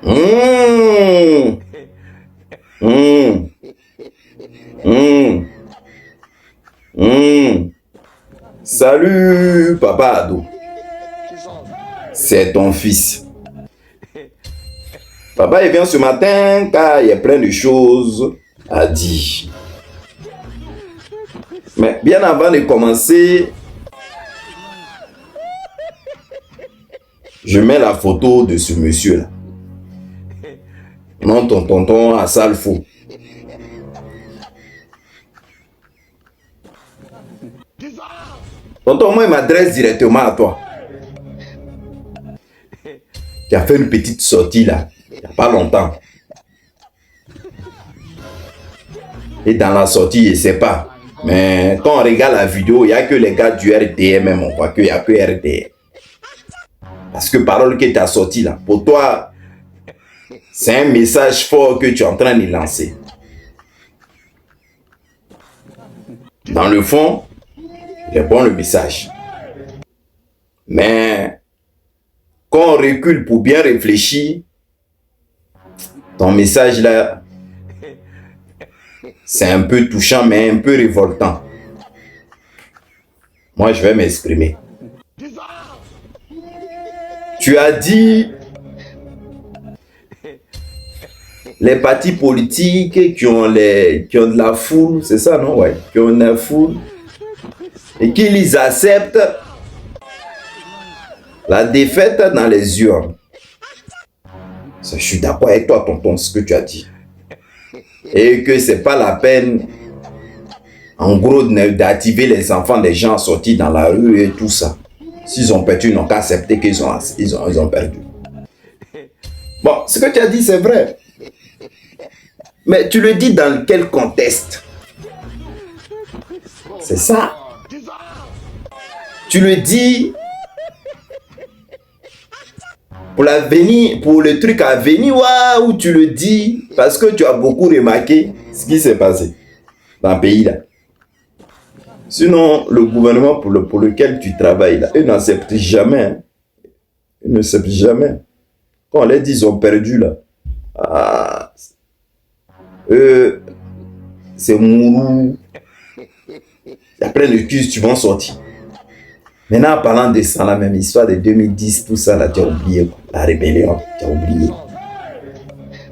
Mmh. Mmh. Mmh. Mmh. Salut, papa ado. C'est ton fils. Papa, il vient ce matin car il y a plein de choses à dire. Mais bien avant de commencer, je mets la photo de ce monsieur-là. Non, ton tonton à Salfo. Tonton, moi, il m'adresse directement à toi. Tu as fait une petite sortie là, il n'y a pas longtemps. Et dans la sortie, je ne sais pas. Mais quand on regarde la vidéo, il n'y a que les gars du RDR même, on voit qu'il n'y a que RDR. Parce que parole que tu as sorti là, pour toi, c'est un message fort que tu es en train de lancer. Dans le fond, il est bon le message. Mais quand on recule pour bien réfléchir, ton message là, c'est un peu touchant, mais un peu révoltant. Moi, je vais m'exprimer. Tu as dit les partis politiques qui ont de la foule, c'est ça, non? Ouais, qui ont de la foule et qui les acceptent la défaite dans les urnes. Ça, je suis d'accord avec toi, tonton, ce que tu as dit. Et que c'est pas la peine, en gros, d'activer les enfants des gens sortis dans la rue et tout ça. S'ils ont perdu, ils n'ont qu'à accepter qu'ils ont perdu. Bon, ce que tu as dit, c'est vrai. Mais tu le dis dans quel contexte? C'est ça. Tu le dis pour l'avenir, pour le truc à venir, ou tu le dis parce que tu as beaucoup remarqué ce qui s'est passé dans le pays là. Sinon, le gouvernement pour lequel tu travailles là, ils n'acceptent jamais. Hein. Ils n'acceptent jamais. Quand on les dit, ils ont perdu là. Ah, c'est mourou. Il y a plein de culs, tu vas en sortir. Maintenant, en parlant de ça, la même histoire de 2010, tout ça, là, tu as oublié. Quoi. La rébellion, tu as oublié.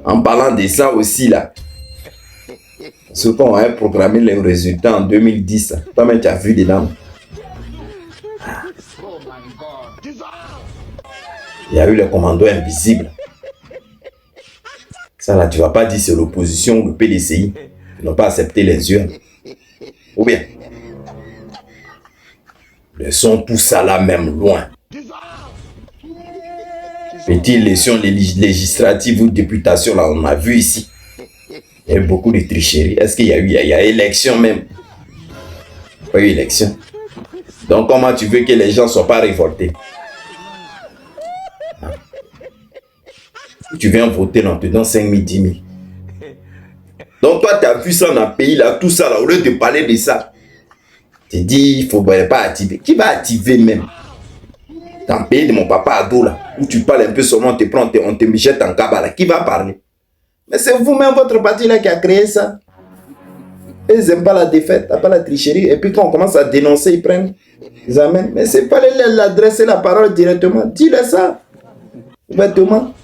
En parlant de ça aussi, là, ce qu'on a programmé les résultats en 2010, toi-même, tu as vu dedans. Il y a eu les commandos invisibles. Ça, là, tu ne vas pas dire c'est l'opposition, le PDCI, qui n'ont pas accepté les urnes. Ou bien, laissons tout ça là même loin. Petite élection législative ou députation, là, on a vu ici. Il y a eu beaucoup de tricheries. Est-ce qu'il y a eu, il y a élection même? Pas eu élection. Donc, comment tu veux que les gens ne soient pas révoltés? Tu viens voter, on te donne 5 000, 10 000. Donc, toi, tu as vu ça dans le pays, là, tout ça, là, au lieu de parler de ça, tu dis, il ne faut pas activer. Qui va activer même? Dans le pays de mon papa ado, là, où tu parles un peu seulement, on te prend, on te jette en cabane, là, qui va parler? Mais c'est vous-même, votre parti, là, qui a créé ça. Ils n'aiment pas la défaite, pas la tricherie. Et puis, quand on commence à dénoncer, ils prennent, ils amènent. Mais c'est pas l'adresser la parole directement. Dis-le ça, ouvertement.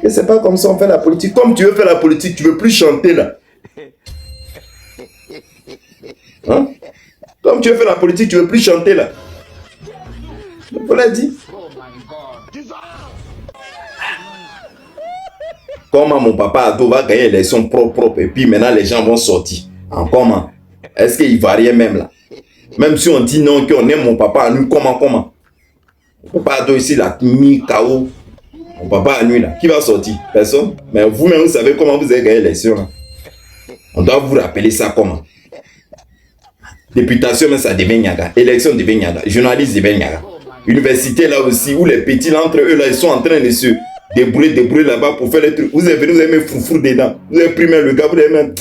Que c'est pas comme ça on fait la politique. Comme tu veux faire la politique, tu veux plus chanter là. Hein? Comme tu veux faire la politique, tu veux plus chanter là. On l'a dit. Comment mon papa ado va gagner l'élection propre et puis maintenant les gens vont sortir. En comment? Est-ce qu'il va rien même là? Même si on dit non, qu'on aime mon papa à nous, comment? Mon papa ado ici l'a mis KO. Mon papa à nuit là, qui va sortir? Personne. Mais vous-même, vous savez comment vous avez gagné l'élection là. On doit vous rappeler ça comment? Députation, mais ça devient Nyaga. Élection devient Nyaga. Journaliste devient Nyaga. Université là aussi, où les petits là, entre eux là, ils sont en train de se débrouiller là-bas pour faire les trucs. Vous avez venu, vous avez mis foufou dedans. Vous avez pris même le gars, vous avez même.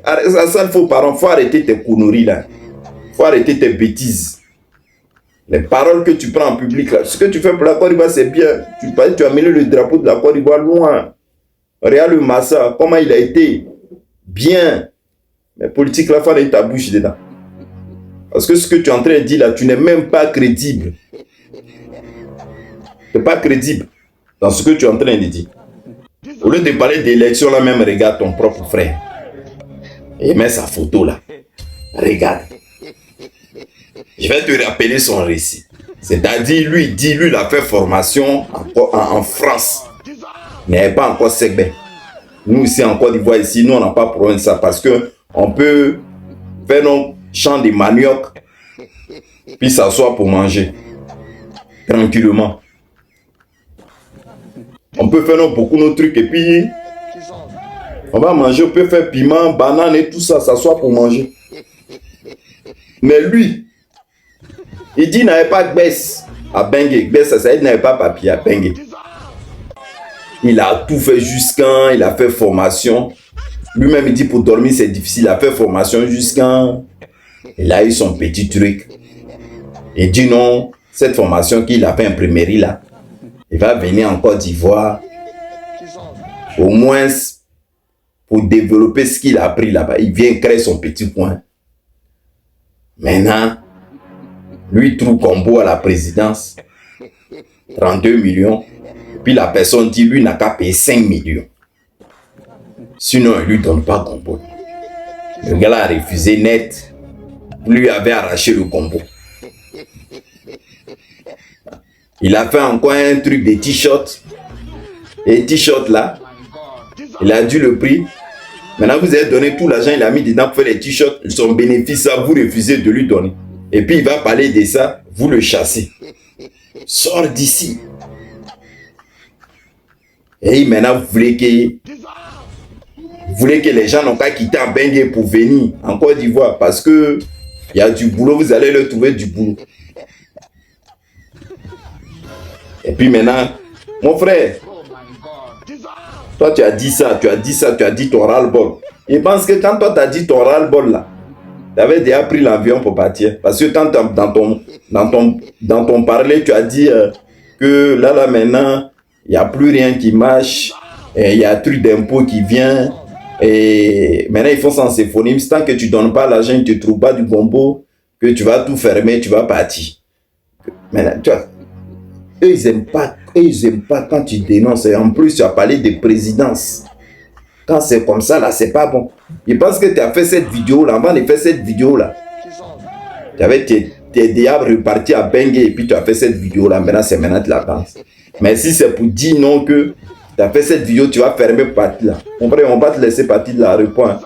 Ça, il faut, parents, faut arrêter tes conneries là. Faut arrêter tes bêtises. Les paroles que tu prends en public, là, ce que tu fais pour la Côte d'Ivoire, c'est bien. Tu as mené le drapeau de la Côte d'Ivoire loin. Regarde le Massa, comment il a été bien. Mais politique, la fin de ta bouche dedans. Parce que ce que tu es en train de dire là, tu n'es même pas crédible. Tu n'es pas crédible dans ce que tu es en train de dire. Au lieu de parler d'élection, là même, regarde ton propre frère. Et mets sa photo là. Regarde. Je vais te rappeler son récit. C'est-à-dire, lui, il a fait formation en France. Il n'est pas encore Segbe. Nous, ici, en Côte d'Ivoire, ici, nous, on n'a pas problème de ça parce qu'on peut faire nos champs de manioc puis s'asseoir pour manger. Tranquillement. On peut faire beaucoup de trucs et puis on va manger, on peut faire piment, banane et tout ça, s'asseoir pour manger. Mais lui, il dit qu'il n'avait pas de baisse à Bengue. Baisse, ça veut dire qu'il n'avait pas papier à Bengue. Il a tout fait jusqu'à, il a fait formation. Lui-même, il dit pour dormir, c'est difficile. Il a fait formation jusqu'à, il a eu son petit truc. Il dit non, cette formation qu'il a fait imprimerie là, il va venir en Côte d'Ivoire, au moins pour développer ce qu'il a appris là-bas. Il vient créer son petit coin. Maintenant, lui trouve combo à la présidence, 32 millions. Puis la personne dit, lui n'a qu'à payer 5 millions. Sinon, il ne lui donne pas combo. Le gars a refusé net. Lui avait arraché le combo. Il a fait encore un truc de t-shirt. Et t-shirt là, il a dû le prix. Maintenant, vous avez donné tout l'argent, il a mis dedans pour faire les t-shirts. Son bénéfice, ça, vous refusez de lui donner. Et puis, il va parler de ça, vous le chassez. Sors d'ici. Et maintenant, vous voulez que les gens n'ont pas quitté en Bengue pour venir en Côte d'Ivoire parce que il y a du boulot, vous allez leur trouver du boulot. Et puis maintenant, mon frère, toi tu as dit ça, tu as dit ton ras-le-bol. Je pense que quand toi tu as dit ton ras-le-bol là, tu avais déjà pris l'avion pour partir. Parce que quand dans ton parler, tu as dit que là maintenant, il n'y a plus rien qui marche, il y a un truc d'impôt qui vient, et maintenant ils font symphonie. Tant que tu ne donnes pas l'argent, ils ne te trouvent pas du gombo, que tu vas tout fermer, tu vas partir. Maintenant, tu vois, eux ils n'aiment pas quand tu dénonces. Et en plus, tu as parlé de présidence. Quand c'est comme ça, là, c'est pas bon. Je pense que tu as fait cette vidéo là, avant de faire cette vidéo là, tu avais tes diables repartis à Bengue et puis tu as fait cette vidéo là, maintenant c'est maintenant tu la penses. Mais si c'est pour dire non que tu as fait cette vidéo, tu vas fermer partie là. On va pas te laisser partir de la réponse.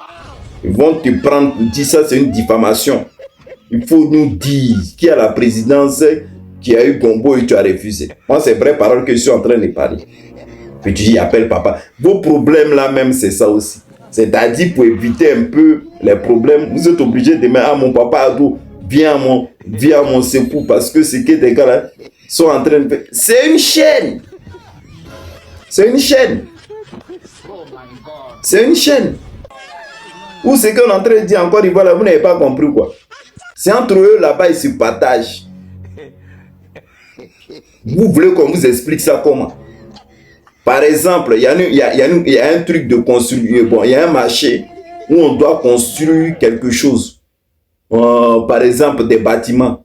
Ils vont te prendre pour dire ça, c'est une diffamation. Il faut nous dire qui a la présidence, qui a eu Gombo et tu as refusé. Moi, c'est vraie parole que je suis en train de parler. Puis tu dis, appelle papa. Vos problèmes là même, c'est ça aussi. C'est-à-dire pour éviter un peu les problèmes, vous êtes obligé de mettre à mon papa Ado, viens à mon secours parce que c'est que des gars là sont en train de faire. C'est une chaîne. C'est une chaîne. C'est une chaîne. Ou c'est qu'on est en train de dire encore, voilà, vous n'avez pas compris quoi. C'est entre eux là-bas, ils se partagent. Vous voulez qu'on vous explique ça comment? Par exemple, il y a un truc de construire. Bon, il y a un marché où on doit construire quelque chose. Par exemple, des bâtiments.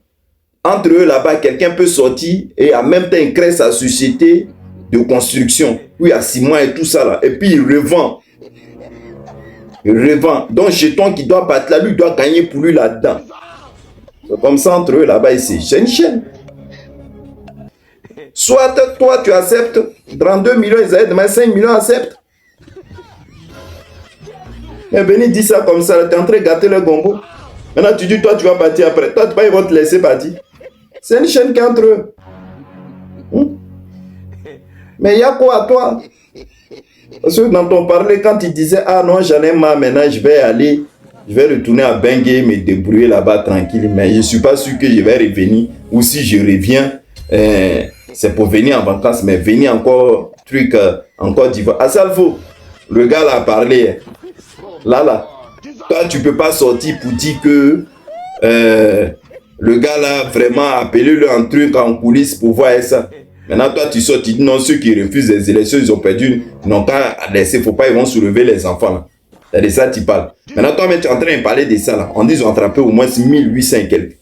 Entre eux là-bas, quelqu'un peut sortir et en même temps, il crée sa société de construction. Où il y a ciment et tout ça là. Et puis, il revend. Il revend. Donc, jeton qui doit partir là, lui doit gagner pour lui là-dedans. C'est comme ça entre eux là-bas ici. C'est une chaîne. Soit toi tu acceptes 32 millions, ils avaient demain 5 millions acceptent. Mais Béni dit ça comme ça, tu es en train de gâter le gombo. Maintenant tu dis toi tu vas partir après. Toi ils vont te laisser partir. C'est une chaîne qui est entre eux. Mais il y a quoi à toi? Parce que dans ton parler, quand tu disais ah non j'en ai marre maintenant, je vais retourner à Bengue, me débrouiller là-bas tranquille. Mais je ne suis pas sûr que je vais revenir. Ou si je reviens, c'est pour venir en vacances, mais venir encore truc en Côte d'Ivoire. Asalfo, le gars là a parlé. Là, toi tu peux pas sortir pour dire que Le gars là, vraiment, appelez-le en truc, en coulisses pour voir ça. Maintenant, toi, tu sors, tu dis non, ceux qui refusent les élections, ils ont perdu. Ils n'ont qu'à laisser, il ne faut pas, ils vont soulever les enfants là. C'est de ça que tu parles. Maintenant, toi, tu es en train de parler de ça là. On dit qu'ils ont attrapé au moins 1800 et quelques.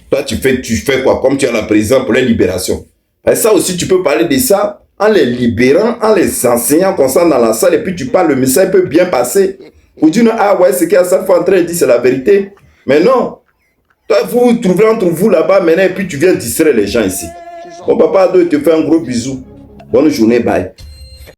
Toi, tu fais quoi? Comme tu as la présidence pour les libérations. Et ça aussi, tu peux parler de ça en les libérant, en les enseignant comme ça dans la salle. Et puis, tu parles, le message peut bien passer. Ou tu dis, ah ouais, c'est qu'il y a ça, faut entrer et dire c'est la vérité. Mais non. Toi, vous vous trouvez entre vous là-bas maintenant et puis tu viens distraire les gens ici. Bon, papa, je te fais un gros bisou. Bonne journée, bye.